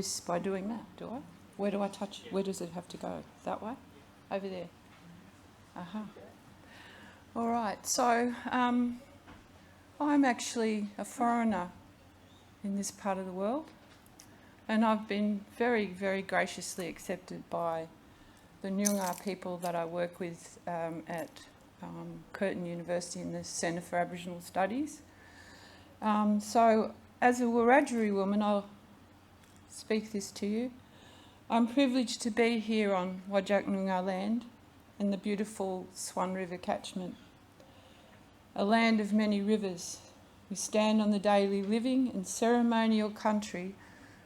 this by doing that, do I? Where do I touch? Where does it have to go? That way? Over there? All right, so I'm actually a foreigner in this part of the world, and I've been very, very graciously accepted by the Nyungar people that I work with at Curtin University in the Centre for Aboriginal Studies. So as a Wiradjuri woman, I'll speak this to you. I'm privileged to be here on Whadjuk Noongar land in the beautiful Swan River catchment, a land of many rivers. We stand on the daily living and ceremonial country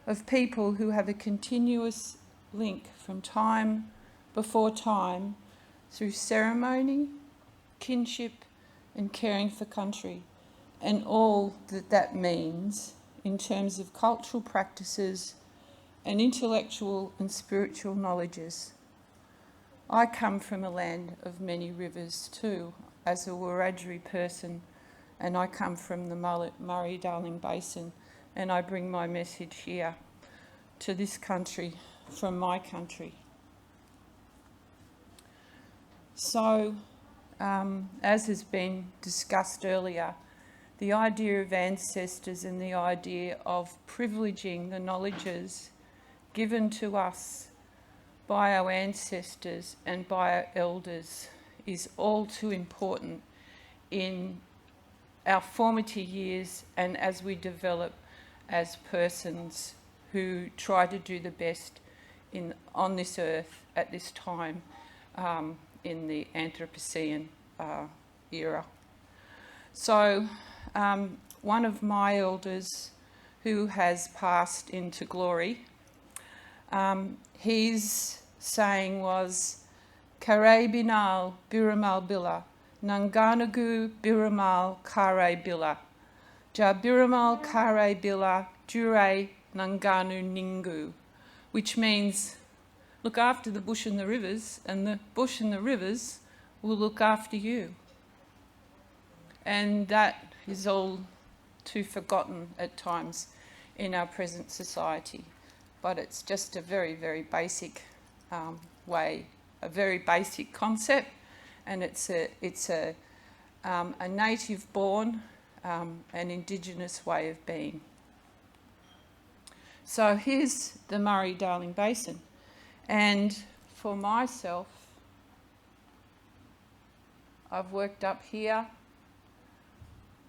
of people who have a continuous link from time before time through ceremony, kinship and caring for country, and all that that means in terms of cultural practices and intellectual and spiritual knowledges. I come from a land of many rivers too, as a Wiradjuri person, and I come from the Murray-Darling Basin, and I bring my message here to this country from my country. So, as has been discussed earlier, the idea of ancestors and the idea of privileging the knowledges given to us by our ancestors and by our elders is all too important in our formative years and as we develop as persons who try to do the best on this earth at this time in the Anthropocene era. So one of my elders who has passed into glory, his saying was, Kare binal biramal bila, Nanganagu biramal kare bila, Ja biramal kare bila, Jure Nanganu ningu, which means look after the bush and the rivers, and the bush and the rivers will look after you. And that is all too forgotten at times in our present society. But it's just a very, very basic way, a very basic concept, and it's a native-born, an Indigenous way of being. So here's the Murray-Darling Basin, and for myself, I've worked up here,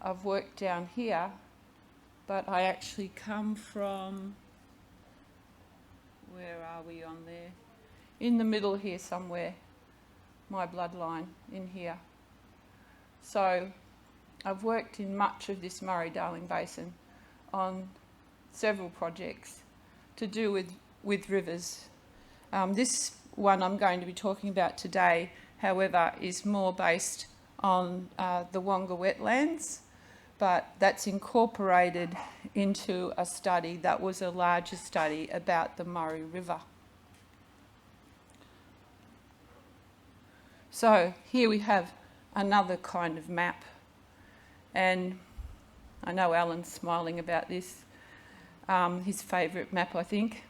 I've worked down here, but I actually come from, where are we on there? In the middle here somewhere, my bloodline in here. So I've worked in much of this Murray-Darling Basin on several projects to do with rivers. This one I'm going to be talking about today, however, is more based on the Wonga Wetlands, but that's incorporated into a study that was a larger study about the Murray River. So here we have another kind of map, and I know Alan's smiling about this, his favourite map, I think.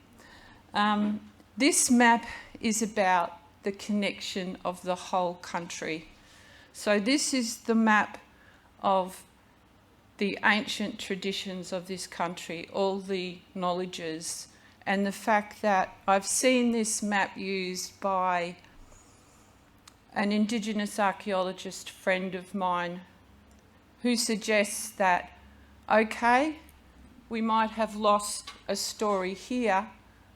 This map is about the connection of the whole country. So this is the map of the ancient traditions of this country, all the knowledges, and the fact that I've seen this map used by an Indigenous archaeologist friend of mine who suggests that, okay, we might have lost a story here,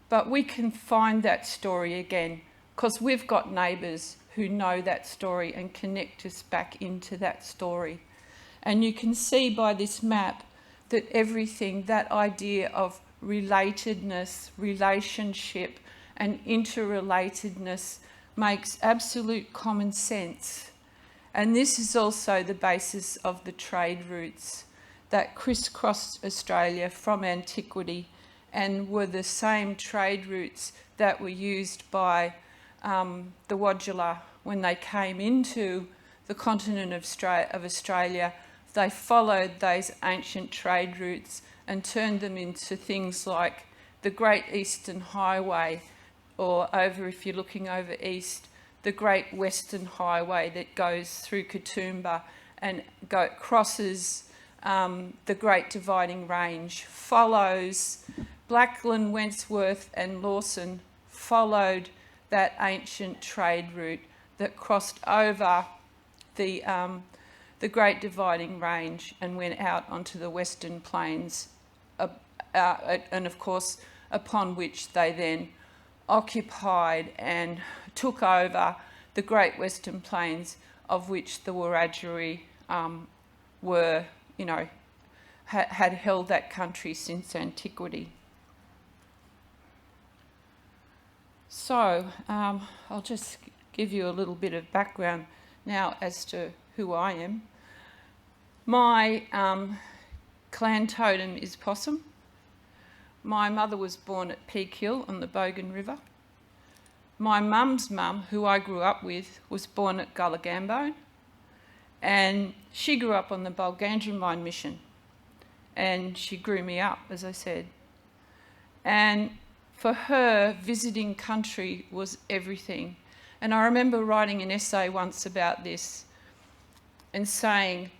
but we can find that story again because we've got neighbours who know that story and connect us back into that story. And you can see by this map that everything, that idea of relatedness, relationship and interrelatedness makes absolute common sense. And this is also the basis of the trade routes that crisscrossed Australia from antiquity and were the same trade routes that were used by the Wodjula when they came into the continent of Australia. They followed those ancient trade routes and turned them into things like the Great Eastern Highway, or over, if you're looking over east, the Great Western Highway that goes through Katoomba and crosses the Great Dividing Range, follows Blackland, Wentworth and Lawson, followed that ancient trade route that crossed over the Great Dividing Range and went out onto the Western Plains, and of course upon which they then occupied and took over the Great Western Plains, of which the Wiradjuri were, had held that country since antiquity. So I'll just give you a little bit of background now as to who I am. My clan totem is possum. My mother was born at Peak Hill on the Bogan River. My mum's mum, who I grew up with, was born at Gulligambo, and she grew up on the Bulgandrine mission, and she grew me up, as I said. And for her, visiting country was everything. And I remember writing an essay once about this and saying,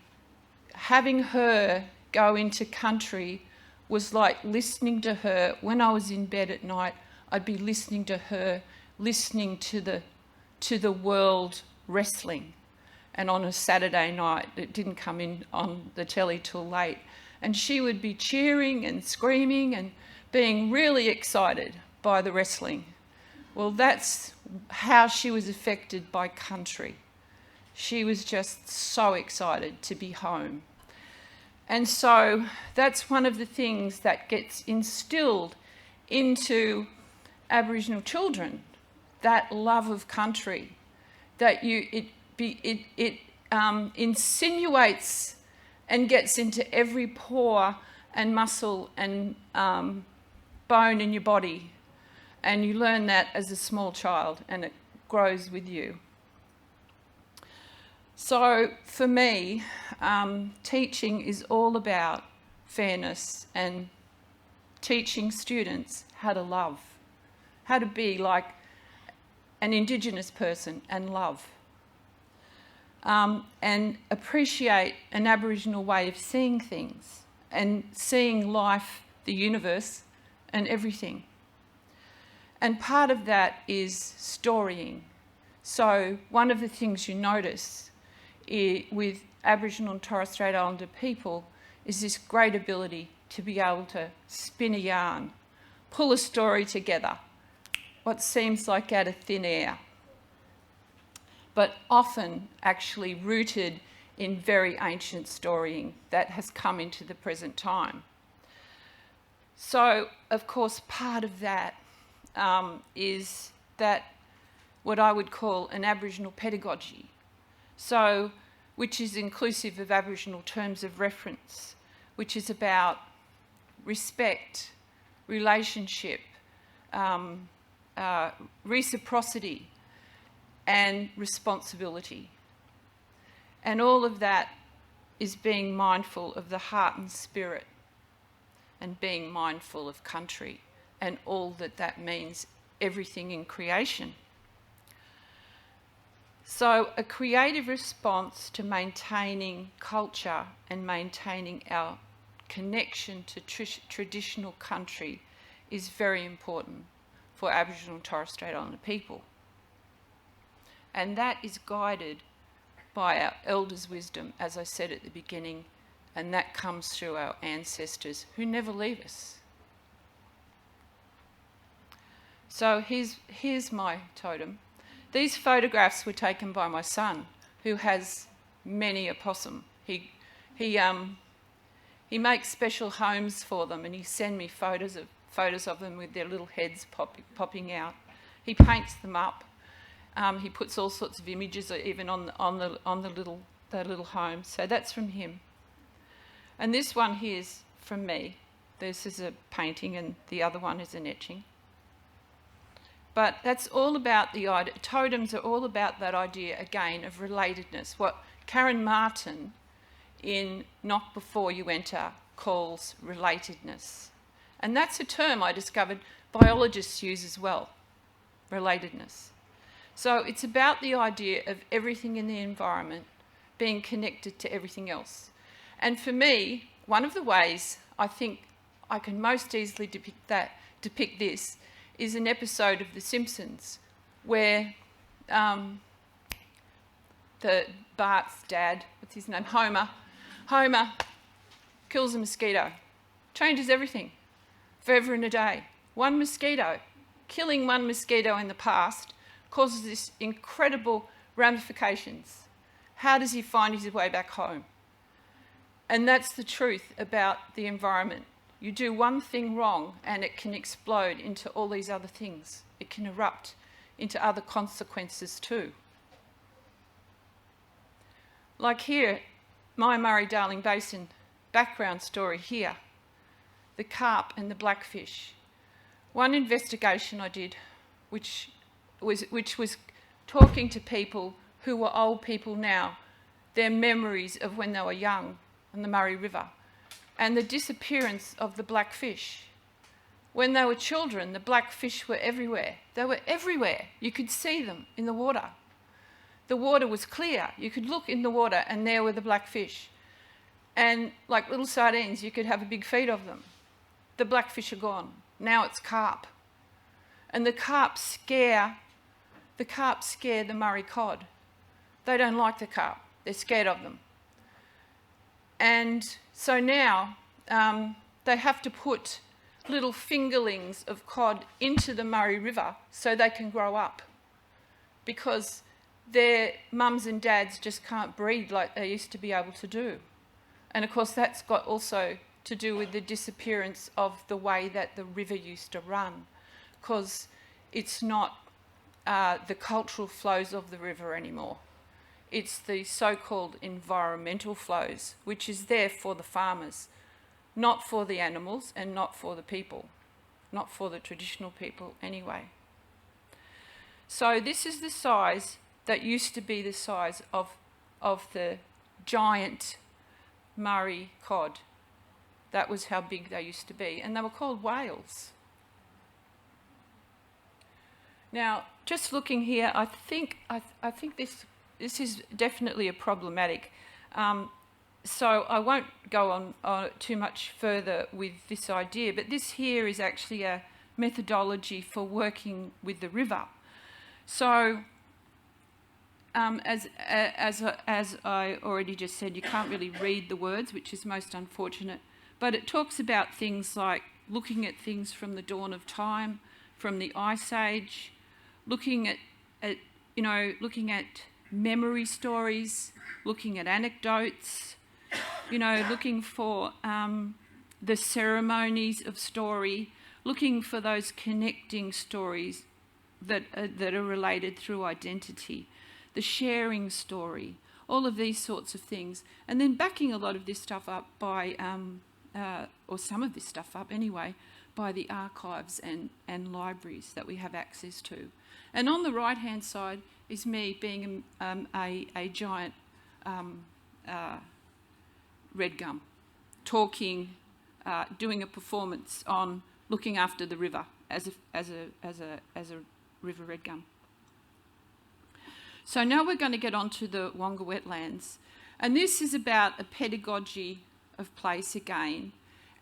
having her go into country was like listening to her. When I was in bed at night, I'd be listening to her, listening to the world wrestling. And on a Saturday night, it didn't come in on the telly till late. And she would be cheering and screaming and being really excited by the wrestling. Well, that's how she was affected by country. She was just so excited to be home. And so that's one of the things that gets instilled into Aboriginal children, that love of country, that it insinuates and gets into every pore and muscle and bone in your body. And you learn that as a small child, and it grows with you. So for me, teaching is all about fairness and teaching students how to love, how to be like an Indigenous person and love, and appreciate an Aboriginal way of seeing things and seeing life, the universe, and everything. And part of that is storying. So one of the things you notice with Aboriginal and Torres Strait Islander people is this great ability to be able to spin a yarn, pull a story together, what seems like out of thin air, but often actually rooted in very ancient storying that has come into the present time. So, of course, part of that is that what I would call an Aboriginal pedagogy, so which is inclusive of Aboriginal terms of reference, which is about respect, relationship, reciprocity, and responsibility. And all of that is being mindful of the heart and spirit, and being mindful of country and all that that means, everything in creation. So a creative response to maintaining culture and maintaining our connection to traditional country is very important for Aboriginal and Torres Strait Islander people. And that is guided by our elders' wisdom, as I said at the beginning, and that comes through our ancestors who never leave us. So here's my totem. These photographs were taken by my son, who has many a possum. He makes special homes for them, and he sends me photos of them with their little heads popping out. He paints them up. He puts all sorts of images, even on the little home. So that's from him. And this one here is from me. This is a painting, and the other one is an etching. But that's all about the idea. Totems are all about that idea, again, of relatedness. What Karen Martin in Knock Before You Enter calls relatedness. And that's a term I discovered biologists use as well, relatedness. So it's about the idea of everything in the environment being connected to everything else. And for me, one of the ways I think I can most easily depict this is an episode of The Simpsons where Bart's dad, what's his name, Homer kills a mosquito, changes everything, forever and a day. One mosquito, killing one mosquito in the past causes this incredible ramifications. How does he find his way back home? And that's the truth about the environment. You do one thing wrong and it can explode into all these other things. It can erupt into other consequences too. Like here, my Murray-Darling Basin background story here, the carp and the blackfish. One investigation I did, which was talking to people who were old people now, their memories of when they were young on the Murray River, and the disappearance of the blackfish. When they were children, the blackfish were everywhere. They were everywhere. You could see them in the water. The water was clear. You could look in the water and there were the blackfish. And like little sardines, you could have a big feed of them. The blackfish are gone. Now it's carp. And the carp scare the Murray cod. They don't like the carp. They're scared of them. And so now they have to put little fingerlings of cod into the Murray River so they can grow up, because their mums and dads just can't breed like they used to be able to do. And of course that's got also to do with the disappearance of the way that the river used to run, because it's not the cultural flows of the river anymore. It's the so-called environmental flows, which is there for the farmers, not for the animals and not for the people, not for the traditional people anyway. So this is the size that used to be the size of the giant Murray cod. That was how big they used to be, and they were called whales. Now, just looking here, I think this is definitely a problematic. So I won't go on too much further with this idea, but this here is actually a methodology for working with the river. So as I already just said, you can't really read the words, which is most unfortunate, but it talks about things like looking at things from the dawn of time, from the Ice Age, looking at memory stories, looking at anecdotes, looking for the ceremonies of story, looking for those connecting stories that are related through identity, the sharing story, all of these sorts of things, and then backing a lot of this stuff up by, or some of this stuff up anyway, by the archives and libraries that we have access to. And on the right-hand side is me being a giant red gum, talking, doing a performance on looking after the river as a river red gum. So now we're going to get on to the Wonga Wetlands, and this is about a pedagogy of place again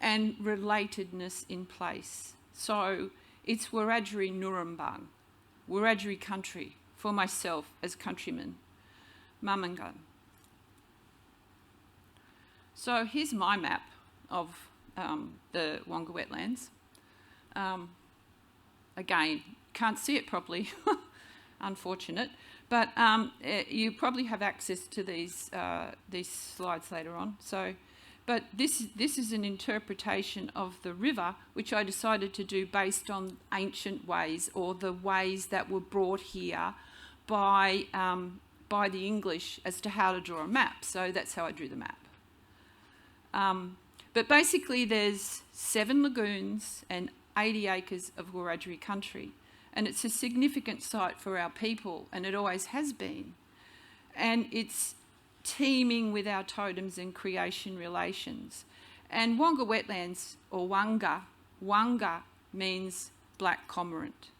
and relatedness in place. So it's Wiradjuri Nurrumbang, Wiradjuri Country for myself as countryman, Mamangan. So here's my map of the Wonga Wetlands. Again, can't see it properly, unfortunate, but you probably have access to these slides later on. So, but this is an interpretation of the river, which I decided to do based on ancient ways, or the ways that were brought here by the English as to how to draw a map. So that's how I drew the map. But basically there's 7 lagoons and 80 acres of Wiradjuri Country, and it's a significant site for our people, and it always has been. And it's teeming with our totems and creation relations. And Wonga Wetlands, or Wonga, Wonga means black cormorant.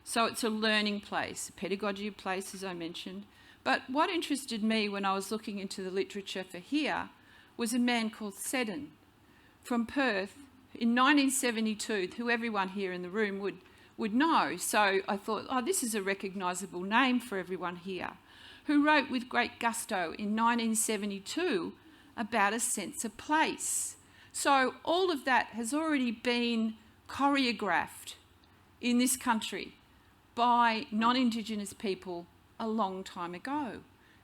So it's a learning place, a pedagogy place, as I mentioned. But what interested me when I was looking into the literature for here was a man called Seddon from Perth in 1972, who everyone here in the room would know. So I thought, oh, this is a recognisable name for everyone here, who wrote with great gusto in 1972 about a sense of place. So all of that has already been choreographed in this country by non-Indigenous people a long time ago.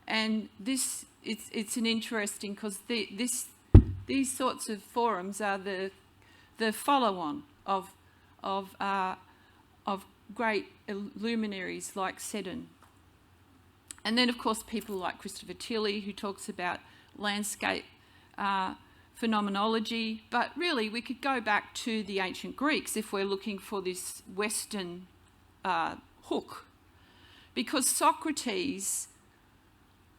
And this, it's an interesting, because these sorts of forums are the follow-on of great luminaries like Seddon. And then, of course, people like Christopher Tilley, who talks about landscape phenomenology. But really, we could go back to the ancient Greeks if we're looking for this Western hook. Because Socrates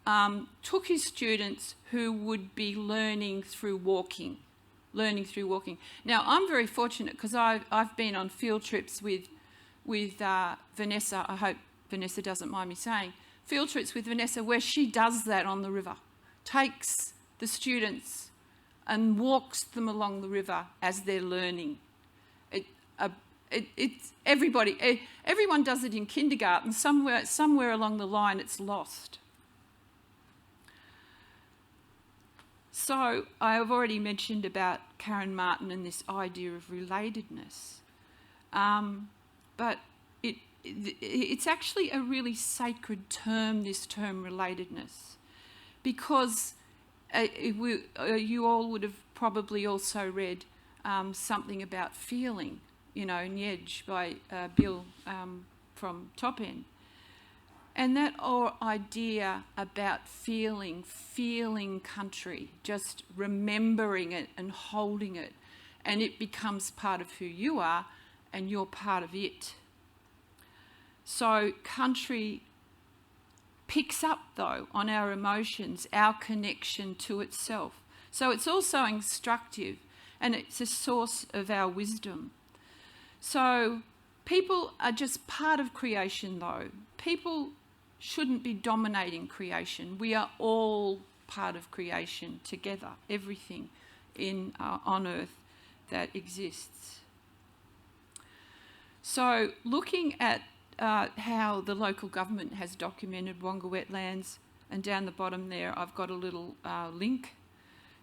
took his students who would be learning through walking. Now, I'm very fortunate because I've been on field trips with Vanessa. I hope Vanessa doesn't mind me saying. Field trips with Vanessa where she does that on the river. Takes the students and walks them along the river as they're learning. Everyone does it in kindergarten. Somewhere along the line it's lost. So I have already mentioned about Karen Martin and this idea of relatedness. But it's actually a really sacred term, this term relatedness, because you all would have probably also read something about feeling, Nyej by Bill from Top End. And that idea about feeling country, just remembering it and holding it, and it becomes part of who you are and you're part of it. So country picks up, though, on our emotions, our connection to itself. So it's also instructive, and it's a source of our wisdom. So people are just part of creation, though. People shouldn't be dominating creation. We are all part of creation together, everything on Earth that exists. So looking at how the local government has documented Wonga Wetlands, and down the bottom there I've got a little link.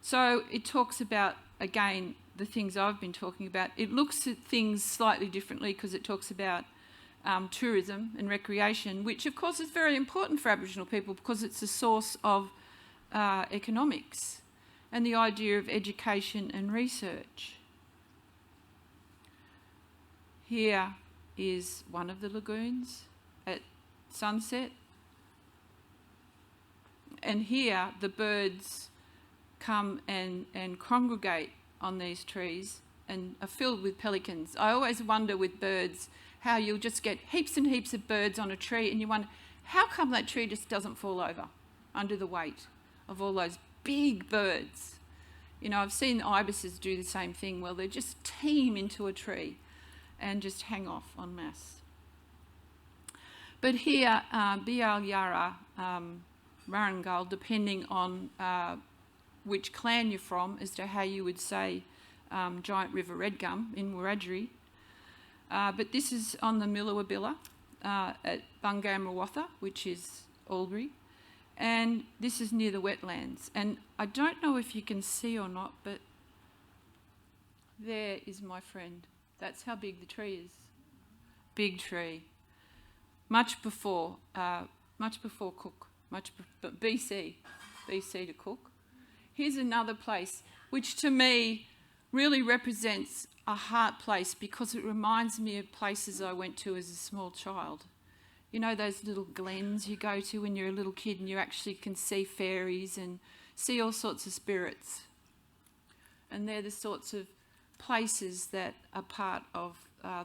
So it talks about, again, the things I've been talking about. It looks at things slightly differently because it talks about tourism and recreation, which of course is very important for Aboriginal people because it's a source of economics, and the idea of education and research. Here is one of the lagoons at sunset, and here the birds come and congregate on these trees and are filled with pelicans. I always wonder with birds how you'll just get heaps and heaps of birds on a tree, and you wonder, how come that tree just doesn't fall over under the weight of all those big birds? I've seen ibises do the same thing. Well, they just teem into a tree and just hang off en masse. But here, Bial Yara, Warrangal, depending on which clan you're from, as to how you would say Giant River Red Gum in Wiradjuri. But this is on the Millawabilla at Bungamrawatha, which is Albury. And this is near the wetlands. And I don't know if you can see or not, but there is my friend. That's how big the tree is. Big tree. Much before Cook, BC to Cook. Here's another place which to me really represents a heart place because it reminds me of places I went to as a small child. Those little glens you go to when you're a little kid and you actually can see fairies and see all sorts of spirits. And they're the sorts of places that are part of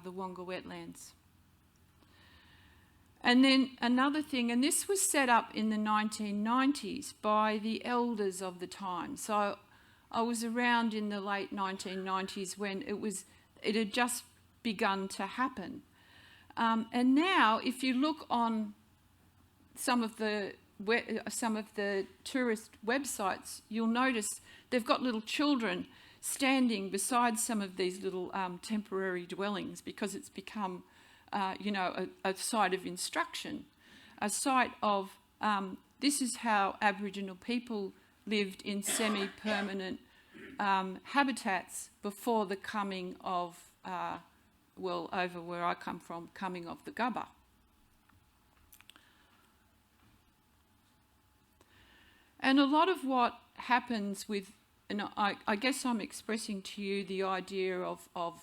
the Wonga Wetlands. And then another thing, and this was set up in the 1990s by the elders of the time. So I was around in the late 1990s when it had just begun to happen. And now, if you look on some of the tourist websites, you'll notice they've got little children standing beside some of these little temporary dwellings, because it's become, a site of instruction, a site of this is how Aboriginal people lived in semi-permanent habitats before the coming of, over where I come from, coming of the Gubba. And a lot of what happens with, and I guess I'm expressing to you the idea of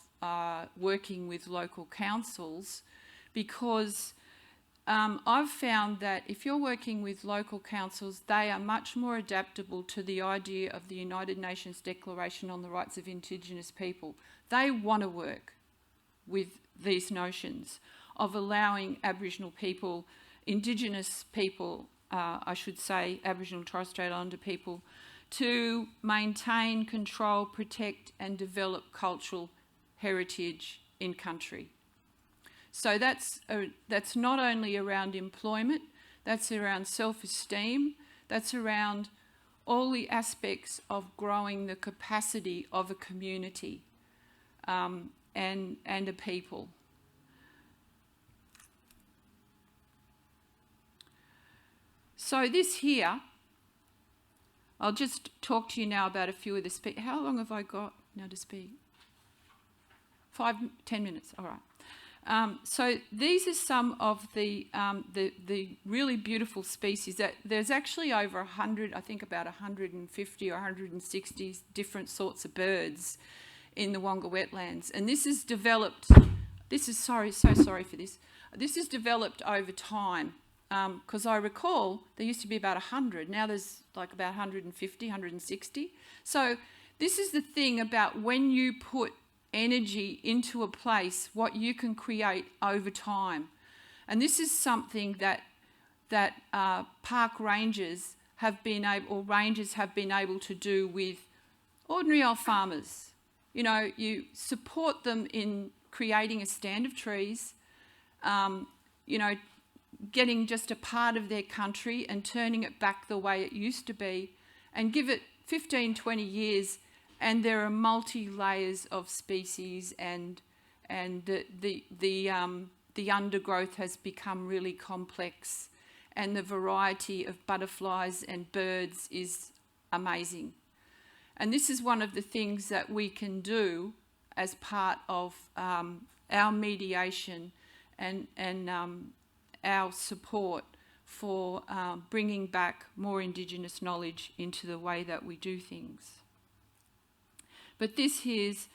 working with local councils, because I've found that if you're working with local councils, they are much more adaptable to the idea of the United Nations Declaration on the Rights of Indigenous People. They want to work with these notions of allowing Aboriginal people, Indigenous people, Aboriginal and Torres Strait Islander people, to maintain, control, protect and develop cultural heritage in country. So that's not only around employment, that's around self-esteem, that's around all the aspects of growing the capacity of a community and a people. So this here, I'll just talk to you now about a few of the How long have I got now to speak? 10 minutes, all right. So these are some of the really beautiful species. That there's actually over 100, I think about 150 or 160 different sorts of birds in the Wonga Wetlands. And this is developed, so sorry for this. This is developed over time. Because I recall there used to be about 100. Now there's like about 150, 160. So this is the thing about when you put energy into a place, what you can create over time. And this is something that park rangers have been able to do with ordinary old farmers. You know, you support them in creating a stand of trees, getting just a part of their country and turning it back the way it used to be, and give it 15, 20 years, and there are multi-layers of species, and the undergrowth has become really complex, and the variety of butterflies and birds is amazing. And this is one of the things that we can do as part of our mediation and our support for bringing back more Indigenous knowledge into the way that we do things. But this here's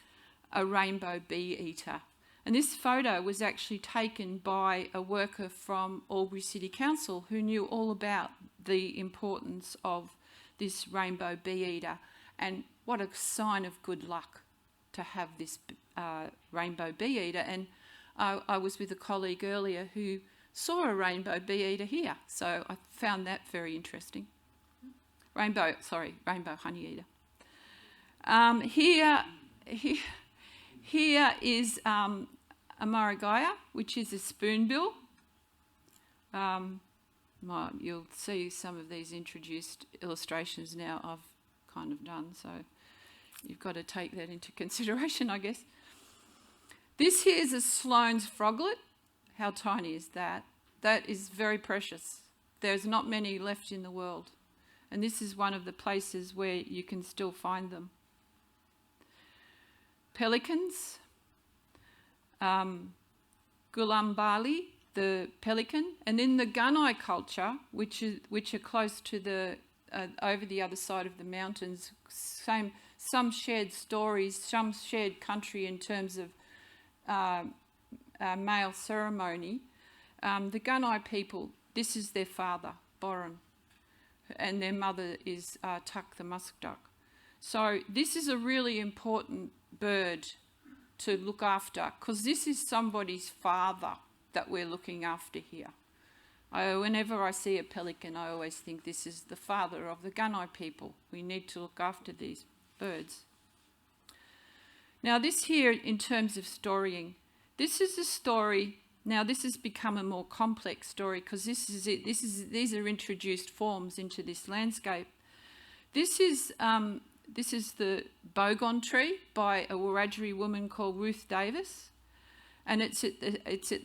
a rainbow bee eater. And this photo was actually taken by a worker from Albury City Council who knew all about the importance of this rainbow bee eater. And what a sign of good luck to have this rainbow bee eater. And I was with a colleague earlier who saw a rainbow bee eater here, so I found that very interesting. Rainbow honey eater. Here is a marigaya, which is a spoonbill. You'll see some of these introduced illustrations now I've kind of done, so you've got to take that into consideration, I guess. This here is a Sloane's froglet. How tiny is that? That is very precious. There's not many left in the world. And this is one of the places where you can still find them. Pelicans. Gulambali, the pelican. And then the Gunai culture, which are close to the, over the other side of the mountains. Some shared stories, some shared country in terms of male ceremony. The Gunai people, this is their father, Boran, and their mother is Tuck the musk duck. So this is a really important bird to look after, because this is somebody's father that we're looking after here. Whenever I see a pelican, I always think this is the father of the Gunai people. We need to look after these birds. Now this here, in terms of storying, this is a story. Now this has become a more complex story because this is it. These are introduced forms into this landscape. This is the bogon tree by a Wiradjuri woman called Ruth Davis, and it's at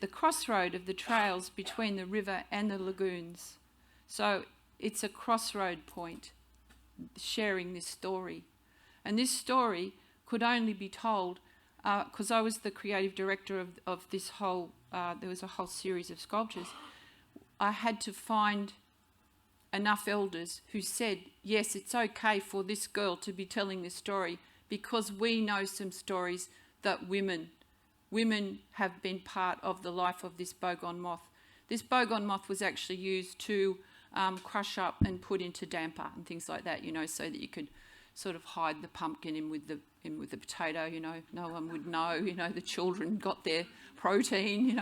the crossroad of the trails between the river and the lagoons. So it's a crossroad point, sharing this story, and this story could only be told because I was the creative director of this whole. There was a whole series of sculptures. I had to find enough elders who said, yes, it's okay for this girl to be telling this story because we know some stories that women have been part of the life of this bogon moth. This bogon moth was actually used to crush up and put into damper and things like that, so that you could sort of hide the pumpkin in with the potato, no one would know, the children got their protein,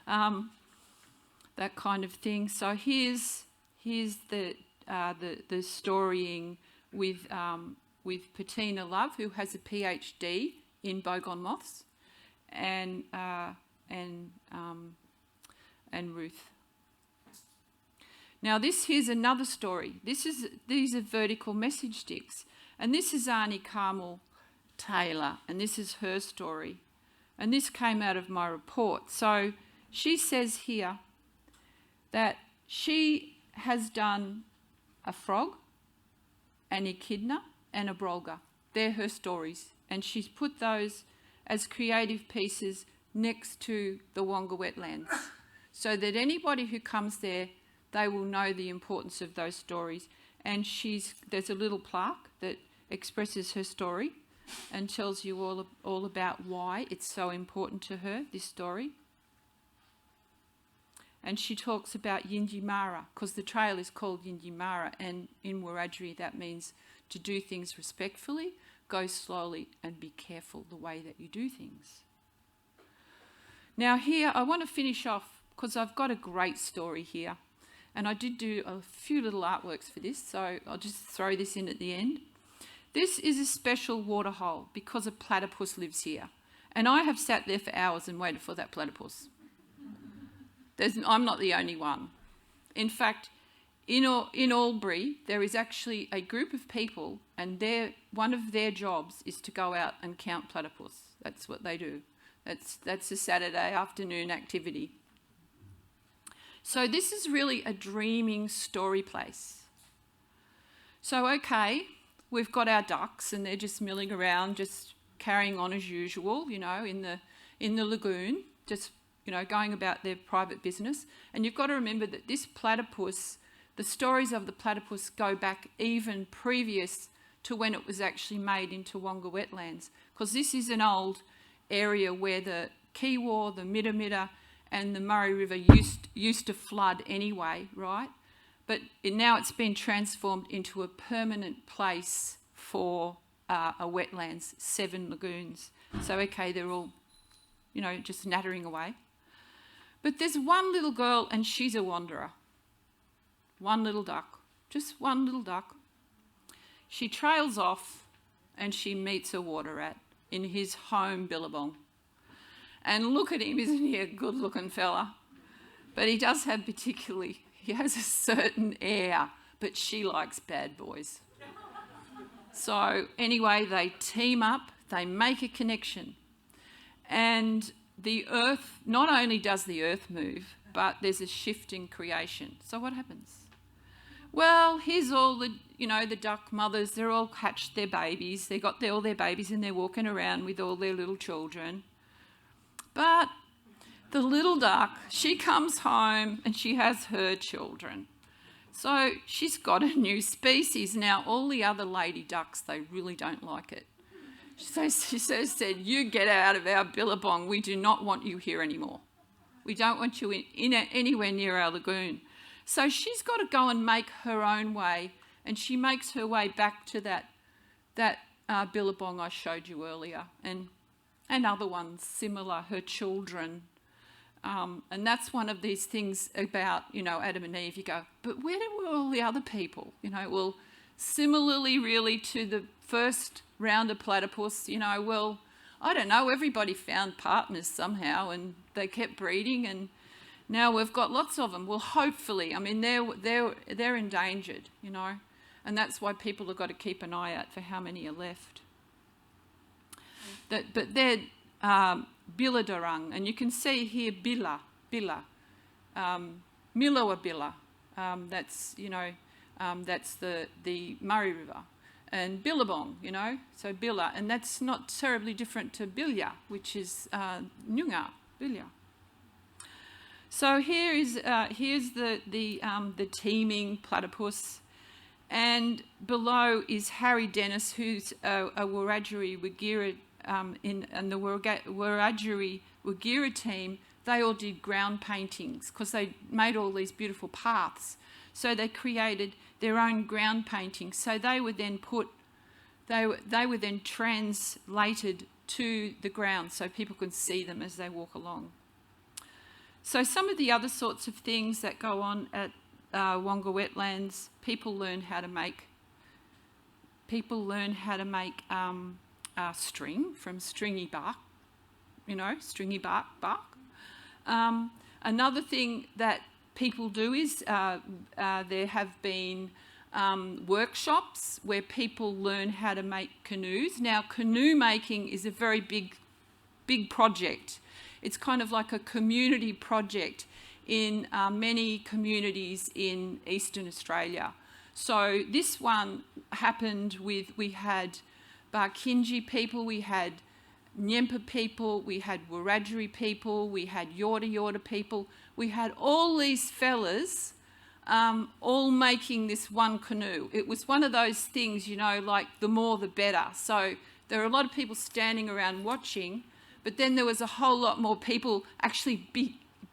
that kind of thing. So here's the storying with Patina Love, who has a PhD in bogon moths, and Ruth. Now here's another story. These are vertical message sticks, and this is Arnie Carmel Taylor, and this is her story, and this came out of my report. So she says here that she has done a frog, an echidna, and a brolga. They're her stories, and she's put those as creative pieces next to the Wonga Wetlands, so that anybody who comes there, they will know the importance of those stories. And there's a little plaque that expresses her story and tells you all about why it's so important to her, this story. And she talks about Yinjimara, because the trail is called Yinjimara, and in Wiradjuri that means to do things respectfully, go slowly, and be careful the way that you do things. Now here, I want to finish off, because I've got a great story here, and I did do a few little artworks for this, so I'll just throw this in at the end. This is a special waterhole because a platypus lives here, and I have sat there for hours and waited for that platypus. I'm not the only one. In fact, in Albury, there is actually a group of people, and one of their jobs is to go out and count platypus. That's what they do. That's a Saturday afternoon activity. So this is really a dreaming story place. So, okay, we've got our ducks, and they're just milling around, just carrying on as usual, in the lagoon, just going about their private business. And you've got to remember that this platypus, the stories of the platypus go back even previous to when it was actually made into Wonga Wetlands, because this is an old area where the Kiwar, the Midda, and the Murray River used to flood anyway, right? But now it's been transformed into a permanent place for a wetlands, 7 lagoons. So, okay, they're all, just nattering away. But there's one little girl, and she's a wanderer. One little duck, just one little duck. She trails off, and she meets a water rat in his home billabong. And look at him, isn't he a good-looking fella? But he does have he has a certain air, but she likes bad boys. So anyway, they team up, they make a connection. And the earth, not only does the earth move, but there's a shift in creation. So what happens? Well, here's all the, the duck mothers, they're all hatched their babies. They got all their babies and they're walking around with all their little children. But the little duck, she comes home and she has her children. So she's got a new species. Now, all the other lady ducks, they really don't like it. She said, you get out of our billabong. We do not want you here anymore. We don't want you anywhere near our lagoon. So she's got to go and make her own way, and she makes her way back to that billabong I showed you earlier, and other ones similar, her children. And that's one of these things about, Adam and Eve. You go, but where were all the other people? Well, Similarly, really, to the first round of platypus, you know, well, I don't know, everybody found partners somehow and they kept breeding, and now we've got lots of them. Well, hopefully, I mean, they're endangered, you know, and that's why people have got to keep an eye out for how many are left. But they're Biladarung, and you can see here Bila, Miloa Bila, that's, you know, that's the Murray River, and Billabong, you know, so Billa, and that's not terribly different to Bilya, which is Nyunga, Bilya. So here's the teeming platypus, and below is Harry Dennis, who's a Wiradjuri Wagira and the Wiradjuri Wagira team. They all did ground paintings because they made all these beautiful paths. So they created their own ground paintings. So they were then translated to the ground so people could see them as they walk along. So some of the other sorts of things that go on at Wonga Wetlands, people learn how to make string from stringy bark, you know, stringy bark. Another thing that people do is there have been workshops where people learn how to make canoes. Now, canoe making is a very big project. It's kind of like a community project in many communities in Eastern Australia. So this one happened with, we had Barkinji people, we had Nyempa people, we had Wiradjuri people, we had Yorta people. We had all these fellas all making this one canoe. It was one of those things, you know, like the more the better. So there were a lot of people standing around watching, but then there was a whole lot more people actually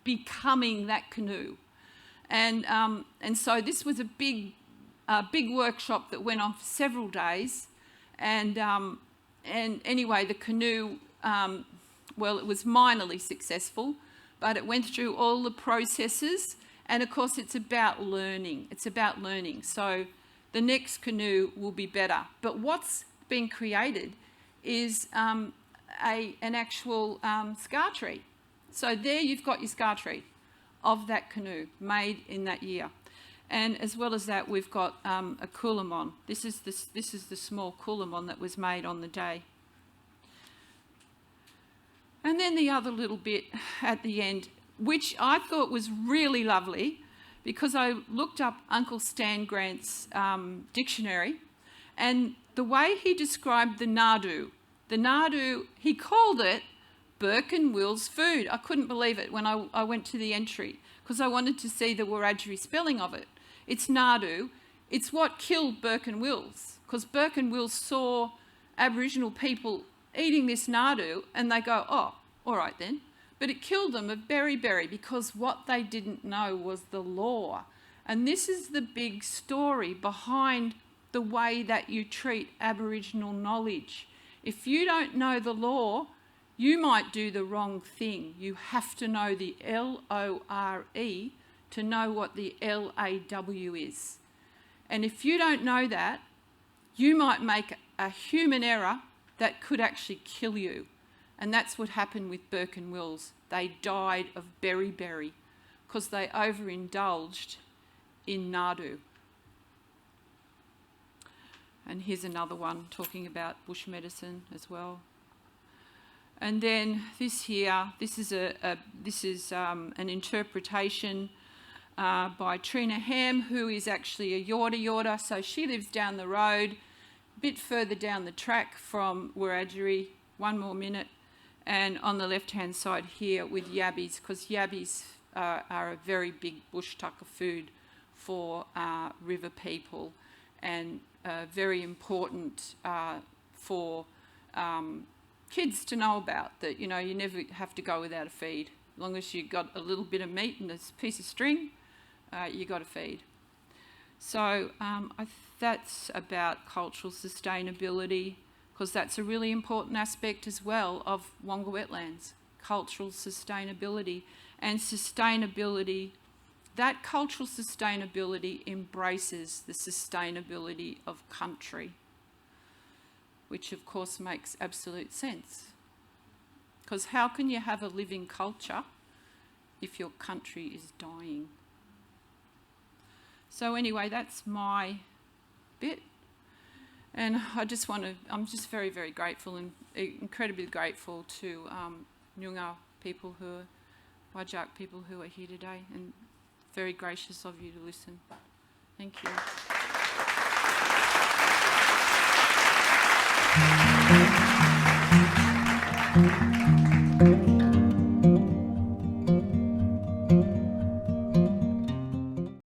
becoming that canoe. And so this was a big workshop that went on for several days. And anyway, the canoe, well, it was minorly successful, but it went through all the processes. And of course, it's about learning. It's about learning. So the next canoe will be better. But what's been created is an actual scar tree. So there you've got your scar tree of that canoe made in that year. And as well as that, we've got a coolamon. This is the small coolamon that was made on the day. And then the other little bit at the end, which I thought was really lovely, because I looked up Uncle Stan Grant's dictionary, and the way he described the Nadu, he called it Burke and Will's food. I couldn't believe it when I went to the entry, because I wanted to see the Wiradjuri spelling of it. It's Nadu. It's what killed Burke and Wills, because Burke and Wills saw Aboriginal people eating this Nadu, and they go, oh, all right then. But it killed them of berry, because what they didn't know was the law. And this is the big story behind the way that you treat Aboriginal knowledge. If you don't know the law, you might do the wrong thing. You have to know the LORE to know what the LAW is. And if you don't know that, you might make a human error that could actually kill you. And that's what happened with Burke and Wills. They died of berry because they overindulged in Nadu. And here's another one talking about bush medicine as well. And then this here, this is an interpretation by Trina Ham, who is actually a Yorta. So she lives down the road, a bit further down the track from Wiradjuri. One more minute. And on the left-hand side here with yabbies, because yabbies are a very big bush tucker food for river people, and very important for kids to know about, that, you know, you never have to go without a feed. As long as you've got a little bit of meat and a piece of string, you got to feed. So that's about cultural sustainability, because that's a really important aspect as well of Wonga Wetlands, cultural sustainability. And sustainability that cultural sustainability embraces the sustainability of country, which of course makes absolute sense. Because how can you have a living culture if your country is dying? So anyway, that's my bit. And I'm just very, very grateful and incredibly grateful to Wonga people Whadjuk people who are here today, and very gracious of you to listen. Thank you.